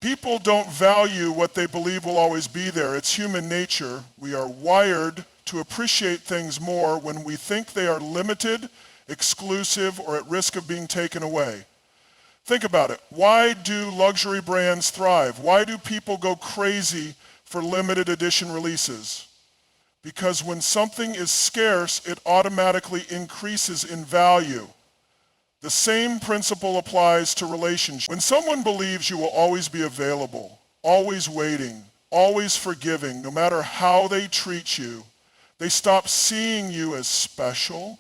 People don't value what they believe will always be there. It's human nature. We are wired to appreciate things more when we think they are limited, exclusive, or at risk of being taken away. Think about it. Why do luxury brands thrive? Why do people go crazy for limited edition releases? Because when something is scarce, it automatically increases in value. The same principle applies to relationships. When someone believes you will always be available, always waiting, always forgiving, no matter how they treat you, they stop seeing you as special.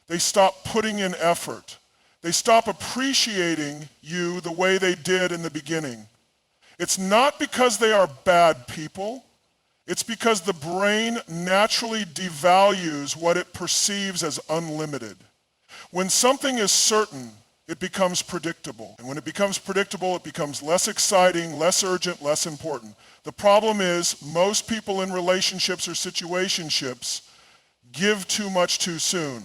They stop putting in effort. They stop appreciating you the way they did in the beginning. It's not because they are bad people. It's because the brain naturally devalues what it perceives as unlimited. When something is certain, it becomes predictable. And when it becomes predictable, it becomes less exciting, less urgent, less important. The problem is most people in relationships or situationships give too much too soon.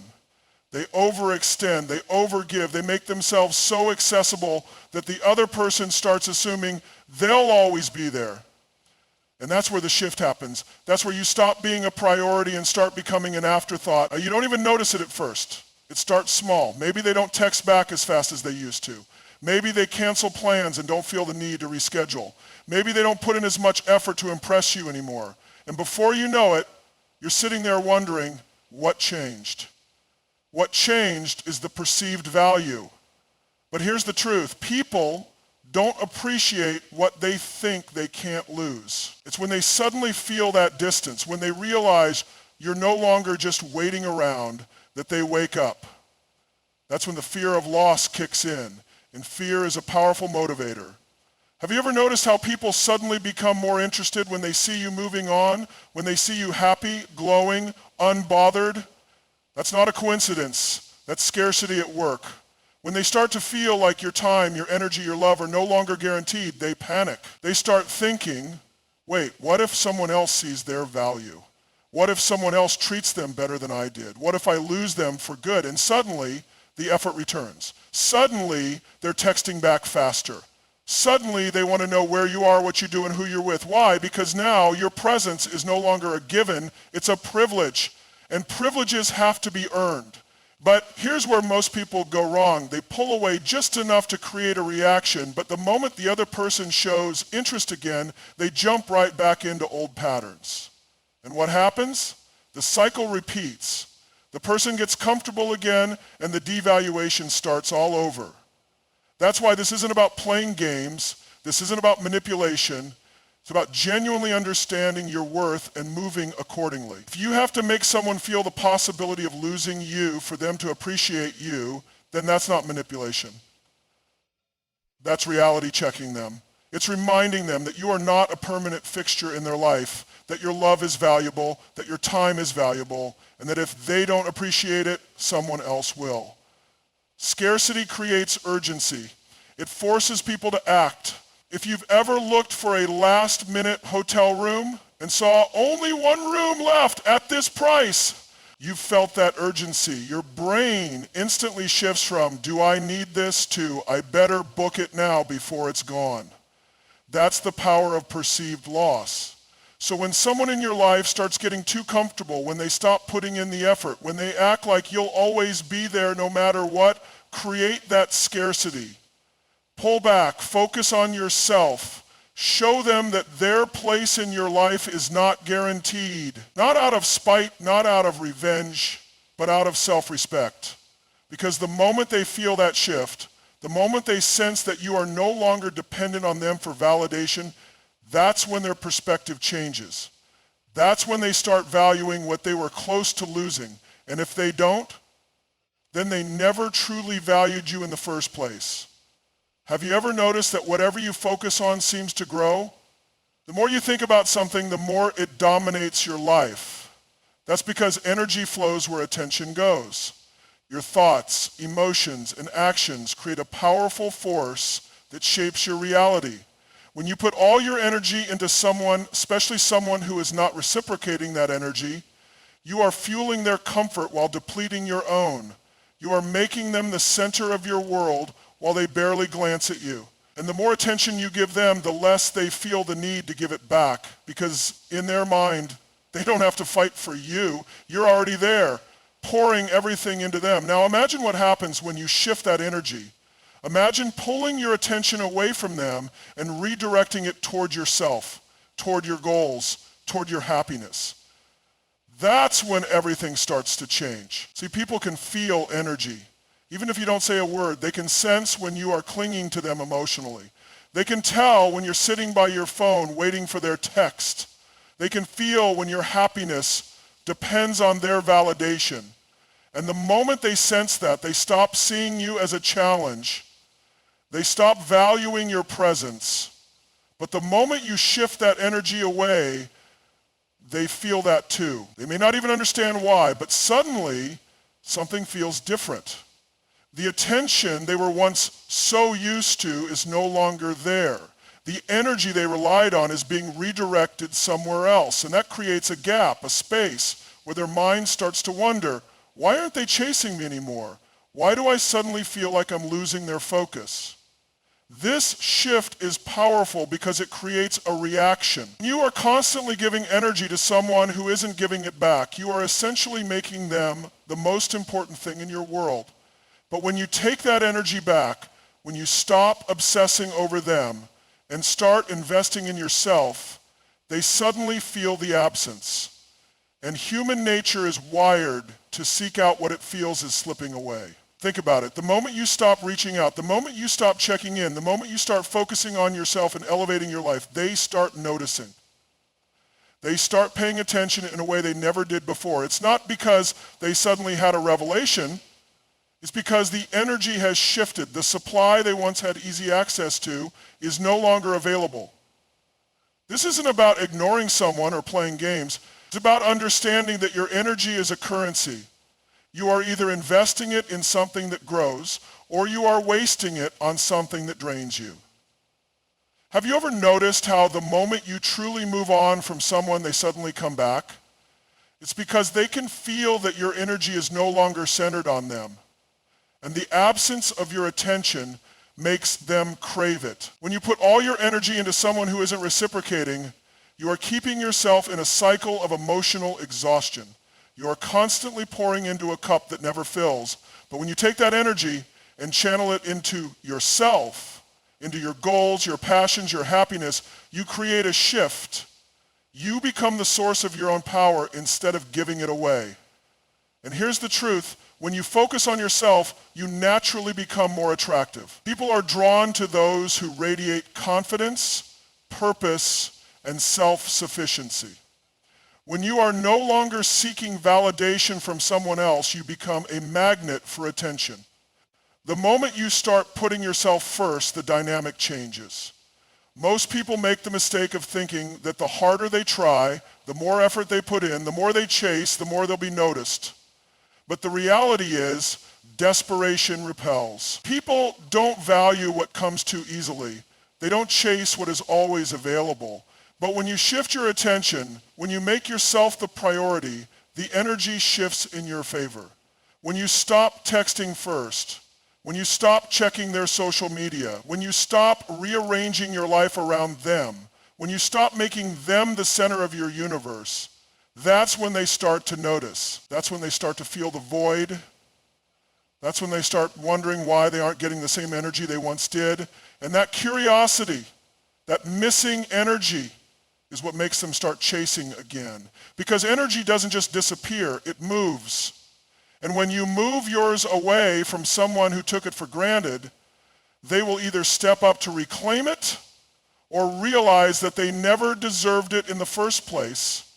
They overextend, they overgive, they make themselves so accessible that the other person starts assuming they'll always be there. And that's where the shift happens. That's where you stop being a priority and start becoming an afterthought. You don't even notice it at first. It starts small. Maybe they don't text back as fast as they used to. Maybe they cancel plans and don't feel the need to reschedule. Maybe they don't put in as much effort to impress you anymore. And before you know it, you're sitting there wondering, what changed? What changed is the perceived value. But here's the truth. People don't appreciate what they think they can't lose. It's when they suddenly feel that distance, when they realize you're no longer just waiting around, that they wake up. That's when the fear of loss kicks in, and fear is a powerful motivator. Have you ever noticed how people suddenly become more interested when they see you moving on, when they see you happy, glowing, unbothered? That's not a coincidence. That's scarcity at work. When they start to feel like your time, your energy, your love are no longer guaranteed, they panic. They start thinking, wait, what if someone else sees their value? What if someone else treats them better than I did? What if I lose them for good? And suddenly, the effort returns. Suddenly, they're texting back faster. Suddenly, they want to know where you are, what you do, and who you're with. Why? Because now your presence is no longer a given, it's a privilege. And privileges have to be earned. But here's where most people go wrong. They pull away just enough to create a reaction, but the moment the other person shows interest again, they jump right back into old patterns. And what happens? The cycle repeats. The person gets comfortable again, and the devaluation starts all over. That's why this isn't about playing games. This isn't about manipulation. It's about genuinely understanding your worth and moving accordingly. If you have to make someone feel the possibility of losing you for them to appreciate you, then that's not manipulation. That's reality checking them. It's reminding them that you are not a permanent fixture in their life, that your love is valuable, that your time is valuable, and that if they don't appreciate it, someone else will. Scarcity creates urgency. It forces people to act. If you've ever looked for a last-minute hotel room and saw only one room left at this price, you've felt that urgency. Your brain instantly shifts from, do I need this, to, I better book it now before it's gone. That's the power of perceived loss. So when someone in your life starts getting too comfortable, when they stop putting in the effort, when they act like you'll always be there no matter what, create that scarcity. Pull back, focus on yourself. Show them that their place in your life is not guaranteed. Not out of spite, not out of revenge, but out of self-respect. Because the moment they feel that shift, the moment they sense that you are no longer dependent on them for validation, that's when their perspective changes. That's when they start valuing what they were close to losing. And if they don't, then they never truly valued you in the first place. Have you ever noticed that whatever you focus on seems to grow? The more you think about something, the more it dominates your life. That's because energy flows where attention goes. Your thoughts, emotions, and actions create a powerful force that shapes your reality. When you put all your energy into someone, especially someone who is not reciprocating that energy, you are fueling their comfort while depleting your own. You are making them the center of your world while they barely glance at you. And the more attention you give them, the less they feel the need to give it back, because in their mind, they don't have to fight for you. You're already there, pouring everything into them. Now imagine what happens when you shift that energy. Imagine pulling your attention away from them and redirecting it toward yourself, toward your goals, toward your happiness. That's when everything starts to change. See, people can feel energy. Even if you don't say a word, they can sense when you are clinging to them emotionally. They can tell when you're sitting by your phone waiting for their text. They can feel when your happiness depends on their validation. And the moment they sense that, they stop seeing you as a challenge. They stop valuing your presence. But the moment you shift that energy away, they feel that too. They may not even understand why, but suddenly something feels different. The attention they were once so used to is no longer there. The energy they relied on is being redirected somewhere else, and that creates a gap, a space, where their mind starts to wonder, why aren't they chasing me anymore? Why do I suddenly feel like I'm losing their focus? This shift is powerful because it creates a reaction. You are constantly giving energy to someone who isn't giving it back. You are essentially making them the most important thing in your world. But when you take that energy back, when you stop obsessing over them and start investing in yourself, they suddenly feel the absence. And human nature is wired to seek out what it feels is slipping away. Think about it. The moment you stop reaching out, the moment you stop checking in, the moment you start focusing on yourself and elevating your life, they start noticing. They start paying attention in a way they never did before. It's not because they suddenly had a revelation. It's because the energy has shifted. The supply they once had easy access to is no longer available. This isn't about ignoring someone or playing games. It's about understanding that your energy is a currency. You are either investing it in something that grows, or you are wasting it on something that drains you. Have you ever noticed how the moment you truly move on from someone, they suddenly come back? It's because they can feel that your energy is no longer centered on them. And the absence of your attention makes them crave it. When you put all your energy into someone who isn't reciprocating, you are keeping yourself in a cycle of emotional exhaustion. You are constantly pouring into a cup that never fills. But when you take that energy and channel it into yourself, into your goals, your passions, your happiness, you create a shift. You become the source of your own power instead of giving it away. And here's the truth. When you focus on yourself, you naturally become more attractive. People are drawn to those who radiate confidence, purpose, and self-sufficiency. When you are no longer seeking validation from someone else, you become a magnet for attention. The moment you start putting yourself first, the dynamic changes. Most people make the mistake of thinking that the harder they try, the more effort they put in, the more they chase, the more they'll be noticed. But the reality is, desperation repels. People don't value what comes too easily. They don't chase what is always available. But when you shift your attention, when you make yourself the priority, the energy shifts in your favor. When you stop texting first, when you stop checking their social media, when you stop rearranging your life around them, when you stop making them the center of your universe, that's when they start to notice. That's when they start to feel the void. That's when they start wondering why they aren't getting the same energy they once did. And that curiosity, that missing energy, is what makes them start chasing again. Because energy doesn't just disappear, it moves. And when you move yours away from someone who took it for granted, they will either step up to reclaim it or realize that they never deserved it in the first place.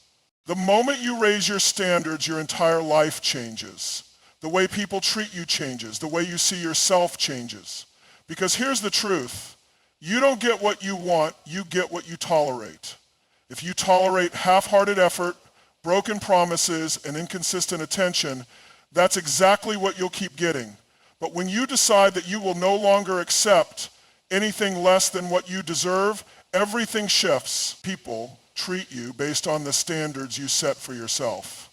The moment you raise your standards, your entire life changes. The way people treat you changes. The way you see yourself changes. Because here's the truth. You don't get what you want, you get what you tolerate. If you tolerate half-hearted effort, broken promises, and inconsistent attention, that's exactly what you'll keep getting. But when you decide that you will no longer accept anything less than what you deserve, everything shifts. People treat you based on the standards you set for yourself.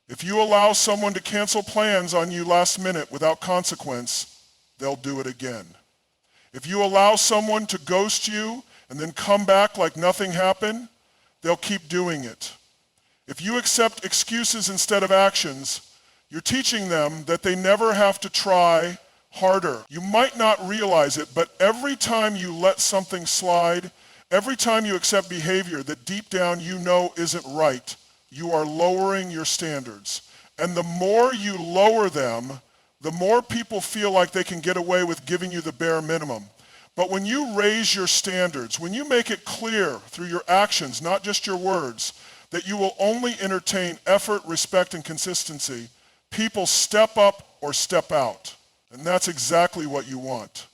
If you allow someone to cancel plans on you last minute without consequence, they'll do it again. If you allow someone to ghost you and then come back like nothing happened, they'll keep doing it. If you accept excuses instead of actions, you're teaching them that they never have to try harder. You might not realize it, but every time you let something slide, every time you accept behavior that deep down you know isn't right, you are lowering your standards. And the more you lower them, the more people feel like they can get away with giving you the bare minimum. But when you raise your standards, when you make it clear through your actions, not just your words, that you will only entertain effort, respect, and consistency, people step up or step out. And that's exactly what you want.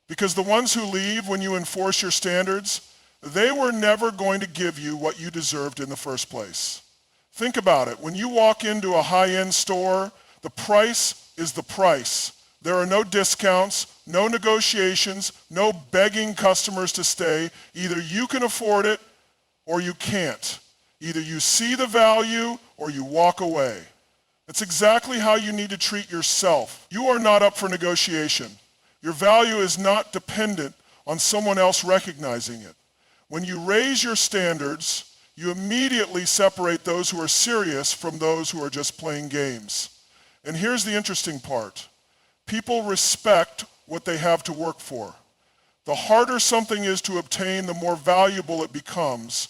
Because the ones who leave when you enforce your standards, they were never going to give you what you deserved in the first place. Think about it. When you walk into a high-end store, the price is the price. There are no discounts, no negotiations, no begging customers to stay. Either you can afford it or you can't. Either you see the value or you walk away. That's exactly how you need to treat yourself. You are not up for negotiation. Your value is not dependent on someone else recognizing it. When you raise your standards, you immediately separate those who are serious from those who are just playing games. And here's the interesting part. People respect what they have to work for. The harder something is to obtain, the more valuable it becomes.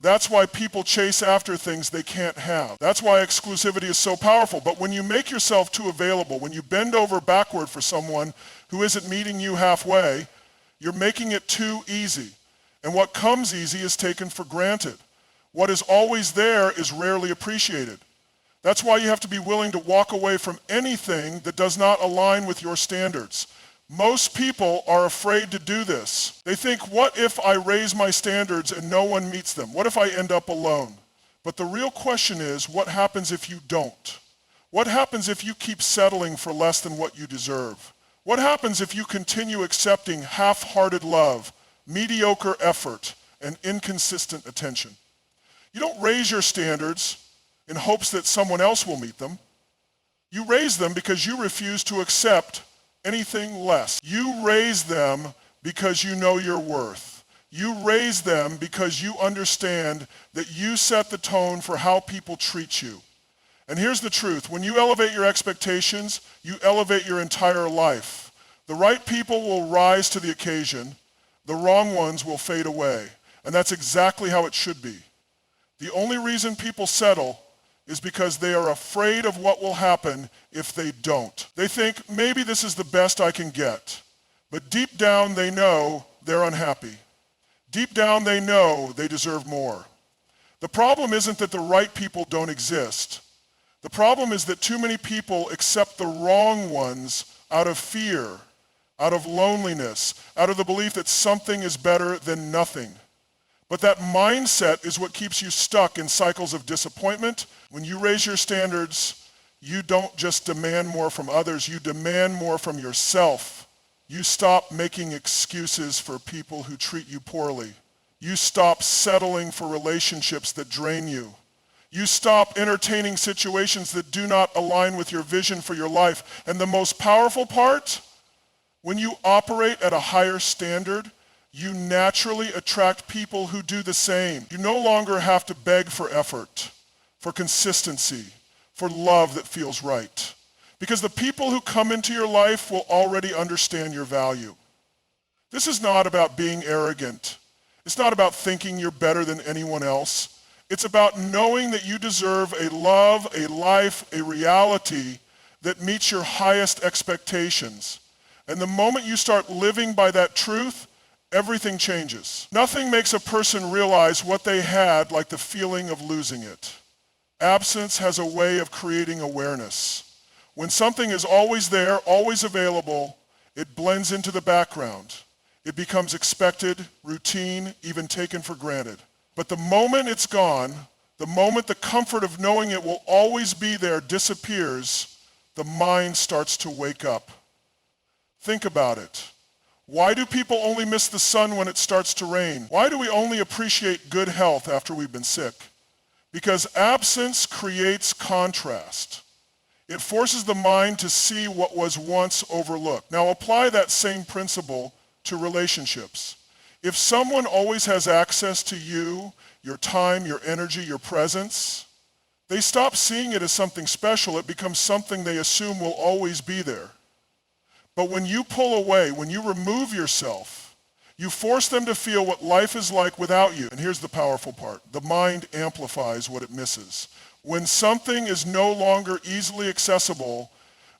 That's why people chase after things they can't have. That's why exclusivity is so powerful. But when you make yourself too available, when you bend over backward for someone who isn't meeting you halfway, you're making it too easy. And what comes easy is taken for granted. What is always there is rarely appreciated. That's why you have to be willing to walk away from anything that does not align with your standards. Most people are afraid to do this. They think, what if I raise my standards and no one meets them? What if I end up alone? But the real question is, what happens if you don't? What happens if you keep settling for less than what you deserve? What happens if you continue accepting half-hearted love, mediocre effort, and inconsistent attention? You don't raise your standards in hopes that someone else will meet them. You raise them because you refuse to accept anything less. You raise them because you know your worth. You raise them because you understand that you set the tone for how people treat you. And here's the truth. When you elevate your expectations, you elevate your entire life. The right people will rise to the occasion. The wrong ones will fade away. And that's exactly how it should be. The only reason people settle is because they are afraid of what will happen if they don't. They think, maybe this is the best I can get. But deep down they know they're unhappy. Deep down they know they deserve more. The problem isn't that the right people don't exist. The problem is that too many people accept the wrong ones out of fear, out of loneliness, out of the belief that something is better than nothing. But that mindset is what keeps you stuck in cycles of disappointment. When you raise your standards, you don't just demand more from others, you demand more from yourself. You stop making excuses for people who treat you poorly. You stop settling for relationships that drain you. You stop entertaining situations that do not align with your vision for your life. And the most powerful part, when you operate at a higher standard, you naturally attract people who do the same. You no longer have to beg for effort, for consistency, for love that feels right. Because the people who come into your life will already understand your value. This is not about being arrogant. It's not about thinking you're better than anyone else. It's about knowing that you deserve a love, a life, a reality that meets your highest expectations. And the moment you start living by that truth, everything changes. Nothing makes a person realize what they had like the feeling of losing it. Absence has a way of creating awareness. When something is always there, always available, it blends into the background. It becomes expected, routine, even taken for granted. But the moment it's gone, the moment the comfort of knowing it will always be there disappears, the mind starts to wake up. Think about it. Why do people only miss the sun when it starts to rain? Why do we only appreciate good health after we've been sick? Because absence creates contrast. It forces the mind to see what was once overlooked. Now apply that same principle to relationships. If someone always has access to you, your time, your energy, your presence, they stop seeing it as something special. It becomes something they assume will always be there. But when you pull away, when you remove yourself, you force them to feel what life is like without you. And here's the powerful part. The mind amplifies what it misses. When something is no longer easily accessible,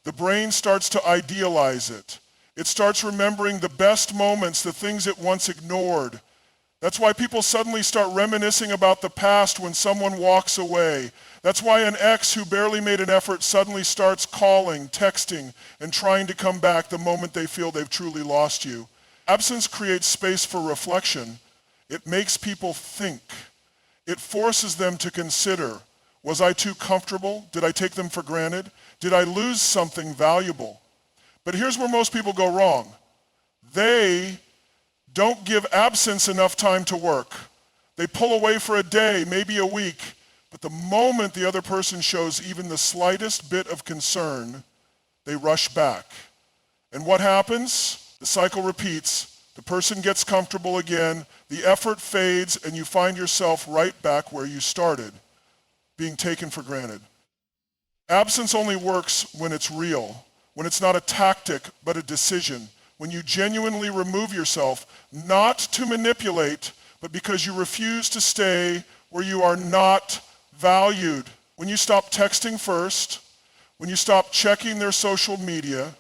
the brain starts to idealize it. It starts remembering the best moments, the things it once ignored. That's why people suddenly start reminiscing about the past when someone walks away. That's why an ex who barely made an effort suddenly starts calling, texting, and trying to come back the moment they feel they've truly lost you. Absence creates space for reflection. It makes people think. It forces them to consider, was I too comfortable? Did I take them for granted? Did I lose something valuable? But here's where most people go wrong. They don't give absence enough time to work. They pull away for a day, maybe a week, but the moment the other person shows even the slightest bit of concern, they rush back. And what happens? The cycle repeats. The person gets comfortable again, the effort fades, and you find yourself right back where you started, being taken for granted. Absence only works when it's real, when it's not a tactic, but a decision. When you genuinely remove yourself, not to manipulate, but because you refuse to stay where you are not valued. When you stop texting first, when you stop checking their social media,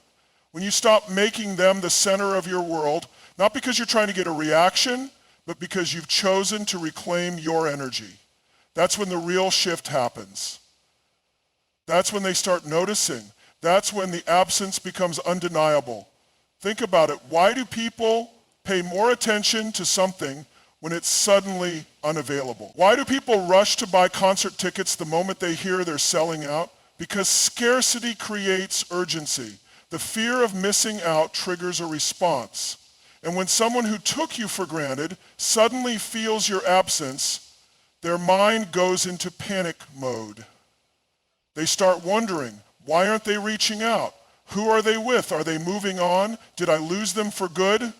when you stop making them the center of your world, not because you're trying to get a reaction, but because you've chosen to reclaim your energy. That's when the real shift happens. That's when they start noticing. That's when the absence becomes undeniable. Think about it. Why do people pay more attention to something when it's suddenly unavailable? Why do people rush to buy concert tickets the moment they hear they're selling out? Because scarcity creates urgency. The fear of missing out triggers a response. And when someone who took you for granted suddenly feels your absence, their mind goes into panic mode. They start wondering, why aren't they reaching out? Who are they with? Are they moving on? Did I lose them for good?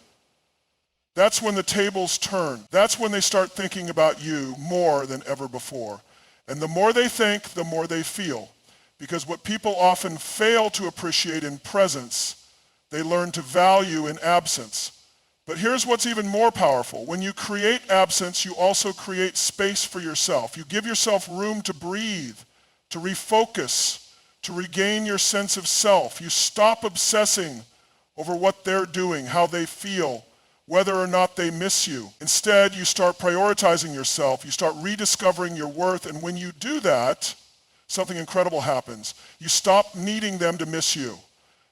That's when the tables turn. That's when they start thinking about you more than ever before. And the more they think, the more they feel. Because what people often fail to appreciate in presence, they learn to value in absence. But here's what's even more powerful. When you create absence, you also create space for yourself. You give yourself room to breathe, to refocus, to regain your sense of self. You stop obsessing over what they're doing, how they feel, whether or not they miss you. Instead, you start prioritizing yourself. You start rediscovering your worth. And when you do that, something incredible happens. You stop needing them to miss you.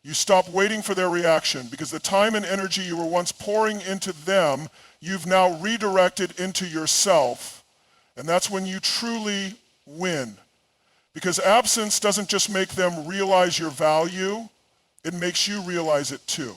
You stop waiting for their reaction because the time and energy you were once pouring into them, you've now redirected into yourself. And that's when you truly win. Because absence doesn't just make them realize your value, it makes you realize it too.